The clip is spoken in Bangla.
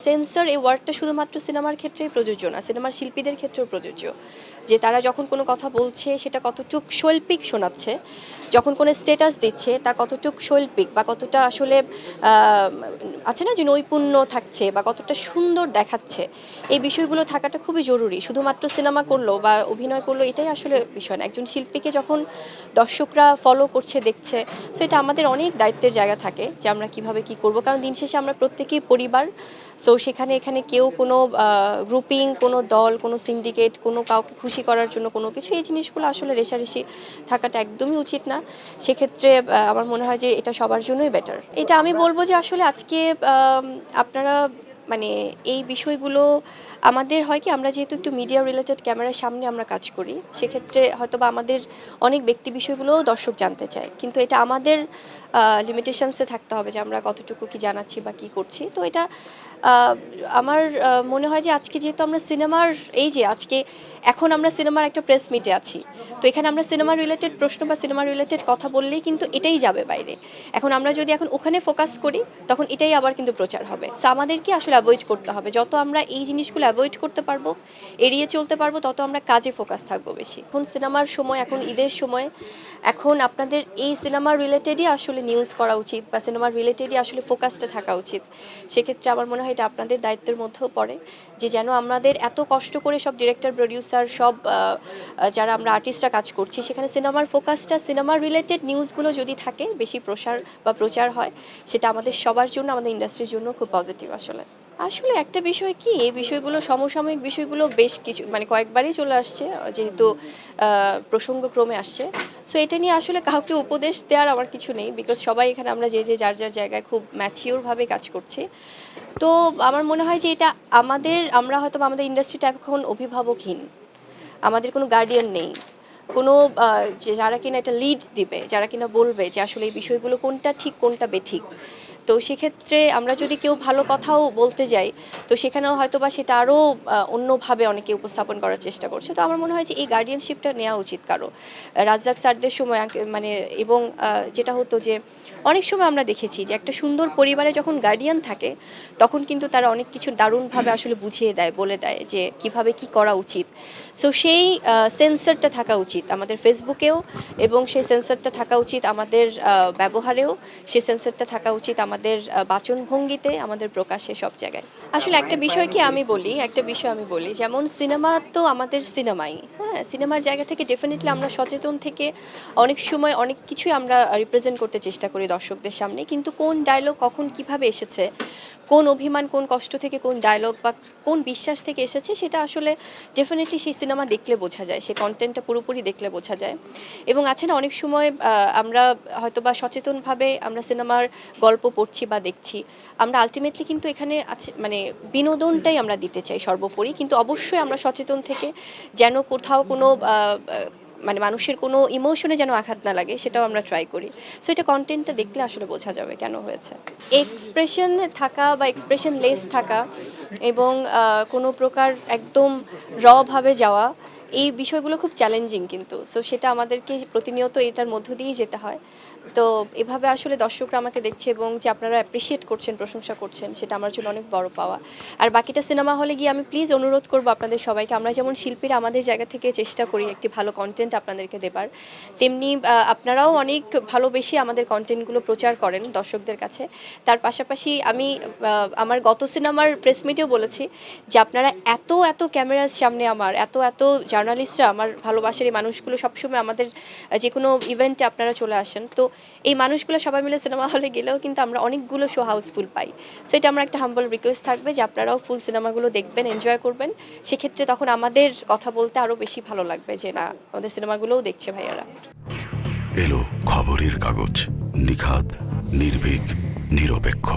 সেন্সর এই ওয়ার্ডটা শুধুমাত্র সিনেমার ক্ষেত্রেই প্রযোজ্য না, সিনেমার শিল্পীদের ক্ষেত্রেও প্রযোজ্য। যে তারা যখন কোনো কথা বলছে সেটা কতটুক শৈল্পিক শোনাচ্ছে, যখন কোনো স্ট্যাটাস দিচ্ছে তা কতটুক শৈল্পিক বা কতটা আসলে আছে না যে নৈপুণ্য থাকছে বা কতটা সুন্দর দেখাচ্ছে, এই বিষয়গুলো থাকাটা খুবই জরুরি। শুধুমাত্র সিনেমা করলো বা অভিনয় করলো এটাই আসলে বিষয় না। একজন শিল্পীকে যখন দর্শকরা ফলো করছে, দেখছে, সো এটা আমাদের অনেক দায়িত্বের জায়গা থাকে যে আমরা কিভাবে কি করব, কারণ দিন শেষে আমরা প্রত্যেকেই পরিবার। সো সেখানে এখানে কেউ কোনো গ্রুপিং, কোনো দল, কোনো সিন্ডিকেট, কোনো কাউকে খুশি করার জন্য কোনো কিছু, এই জিনিসগুলো আসলে রেষারেষি থাকাটা একদমই উচিত না। সেক্ষেত্রে আমার মনে হয় যে এটা সবার জন্যই বেটার। এটা আমি বলবো যে আসলে আজকে আপনারা মানে এই বিষয়গুলো আমাদের হয় কি, আমরা যেহেতু একটু মিডিয়া রিলেটেড ক্যামেরার সামনে আমরা কাজ করি, সেক্ষেত্রে হয়তো বা আমাদের অনেক ব্যক্তি বিষয়গুলোও দর্শক জানতে চায়, কিন্তু এটা আমাদের লিমিটেশনসে থাকতে হবে যে আমরা কতটুকু কি জানাচ্ছি বা কি করছি। তো এটা আমার মনে হয় যে আজকে যেহেতু আমরা সিনেমার এই যে আজকে এখন আমরা সিনেমার একটা প্রেস মিটে আছি, তো এখানে আমরা সিনেমা রিলেটেড প্রশ্ন বা সিনেমা রিলেটেড কথা বললেই কিন্তু এটাই যাবে বাইরে। এখন আমরা যদি এখন ওখানে ফোকাস করি তখন এটাই আবার কিন্তু প্রচার হবে। সো আমাদেরকে আসলে অ্যাভয়েড করতে হবে, যত আমরা এই জিনিসগুলো অ্যাভয়েড করতে পারবো, এড়িয়ে চলতে পারবো, তত আমরা কাজে ফোকাস থাকবো বেশি। এখন সিনেমার সময়, এখন ঈদের সময়, এখন আপনাদের এই সিনেমা রিলেটেডই আসলে নিউজ করা উচিত বা সিনেমা রিলেটেডই আসলে ফোকাসটা থাকা উচিত। সেক্ষেত্রে আমার মনে হয় এটা আপনাদের দায়িত্বের মধ্যেও পড়ে যে যেন আমাদের এত কষ্ট করে সব ডিরেক্টর, প্রডিউসার, সব যারা আমরা আর্টিস্টরা কাজ করছি, সেখানে সিনেমার ফোকাসটা সিনেমা রিলেটেড নিউজগুলো যদি থাকে, বেশি প্রসার বা প্রচার হয়, সেটা আমাদের সবার জন্য, আমাদের ইন্ডাস্ট্রির জন্য খুব পজিটিভ। আসলে একটা বিষয় কি, এই বিষয়গুলো সমসাময়িক বিষয়গুলো বেশ কিছু মানে কয়েকবারই চলে আসছে, যেহেতু প্রসঙ্গক্রমে আসছে। সো এটা নিয়ে আসলে কাউকে উপদেশ দেওয়ার আমার কিছু নেই, বিকজ সবাই এখানে আমরা যে যে যার যার জায়গায় খুব ম্যাচিওরভাবে কাজ করছি। তো আমার মনে হয় যে এটা আমরা হয়তো আমাদের ইন্ডাস্ট্রিটা এখন অভিভাবকহীন, আমাদের কোনো গার্ডিয়ান নেই, কোনো যে যারা কিনা এটা লিড দিবে, যারা কিনা বলবে যে আসলে এই বিষয়গুলো কোনটা ঠিক কোনটা বেঠিক। তো সেক্ষেত্রে আমরা যদি কেউ ভালো কথাও বলতে যাই, তো সেখানেও হয়তো বা সেটা আরও অন্যভাবে অনেকে উপস্থাপন করার চেষ্টা করছে। তো আমার মনে হয় যে এই গার্ডিয়ানশিপটা নেওয়া উচিত কারো। রাজ্জাক স্যারদের সময় মানে এবং যেটা হতো যে অনেক সময় আমরা দেখেছি যে একটা সুন্দর পরিবারে যখন গার্ডিয়ান থাকে, তখন কিন্তু তারা অনেক কিছু দারুণভাবে আসলে বুঝিয়ে দেয়, বলে দেয় যে কিভাবে কি করা উচিত। সো সেই সেন্সরটা থাকা উচিত আমাদের ফেসবুকেও, এবং সেই সেন্সরটা থাকা উচিত আমাদের ব্যবহারেও, সেই সেন্সরটা থাকা উচিত আমাদের বাচনভঙ্গিতে, আমাদের প্রকাশে, সব জায়গায়। আসলে একটা বিষয় আমি বলি, যেমন সিনেমা তো আমাদের সিনেমাই, হ্যাঁ, সিনেমার জায়গা থেকে ডেফিনেটলি আমরা সচেতন থেকে অনেক সময় অনেক কিছুই আমরা রিপ্রেজেন্ট করতে চেষ্টা করি দর্শকদের সামনে, কিন্তু কোন ডায়লগ কখন কিভাবে এসেছে, কোন অভিমান, কোন কষ্ট থেকে কোন ডায়লগ বা কোন বিশ্বাস থেকে এসেছে, সেটা আসলে ডেফিনেটলি সেই সিনেমা দেখলে বোঝা যায়, সেই কন্টেন্টটা পুরোপুরি দেখলে বোঝা যায়। এবং আছে না, অনেক সময় আমরা হয়তো বা সচেতনভাবে আমরা সিনেমার গল্প পড়ছি বা দেখছি, আমরা আলটিমেটলি কিন্তু এখানে আছে মানে বিনোদনটাই আমরা দিতে চাই সর্বোপরি, কিন্তু অবশ্যই আমরা সচেতন থেকে যেন কোথাও কোনো মানে মানুষের কোনো ইমোশনে যেন আঘাত না লাগে, সেটাও আমরা ট্রাই করি। সো এটা কন্টেন্টটা দেখলে আসলে বোঝা যাবে কেন হয়েছে। এক্সপ্রেশন থাকা বা এক্সপ্রেশন লেস থাকা এবং কোনো প্রকার একদম ভাবে যাওয়া, এই বিষয়গুলো খুব চ্যালেঞ্জিং কিন্তু। সো সেটা আমাদেরকে প্রতিনিয়ত এটার মধ্য দিয়েই যেতে হয়। তো এভাবে আসলে দর্শকরা আমাকে দেখছে এবং যে আপনারা অ্যাপ্রিসিয়েট করছেন, প্রশংসা করছেন, সেটা আমার জন্য অনেক বড় পাওয়া। আর বাকিটা সিনেমা হলে গিয়ে আমি প্লিজ অনুরোধ করবো আপনাদের সবাইকে, আমরা যেমন শিল্পীরা আমাদের জায়গা থেকে চেষ্টা করি একটি ভালো কন্টেন্ট আপনাদেরকে দেবার, তেমনি আপনারাও অনেক ভালোবেসে আমাদের কন্টেন্টগুলো প্রচার করেন দর্শকদের কাছে। তার পাশাপাশি আমি আমার গত সিনেমার প্রেস মিটেও বলেছি যে আপনারা এত ক্যামেরার সামনে, আমার এত জার্নালিস্টরা, আমার ভালোবাসার এই মানুষগুলো সবসময় আমাদের যে কোনো ইভেন্টে আপনারা চলে আসেন, তো এই মানুষগুলো সবাই মিলে সিনেমা হলে গেলেও কিন্তু আমরা অনেকগুলো শো হাউসফুল পাই। সো এটা আমার একটা হাম্বল রিকোয়েস্ট থাকবে যে আপনারাও ফুল সিনেমাগুলো দেখবেন, এনজয় করবেন। সেক্ষেত্রে তখন আমাদের কথা বলতে আরও বেশি ভালো লাগবে যে না, আমাদের সিনেমাগুলোও দেখছে ভাইয়ারা। এলো খবরের কাগজ, নিখাত, নির্ভীক, নিরপেক্ষ।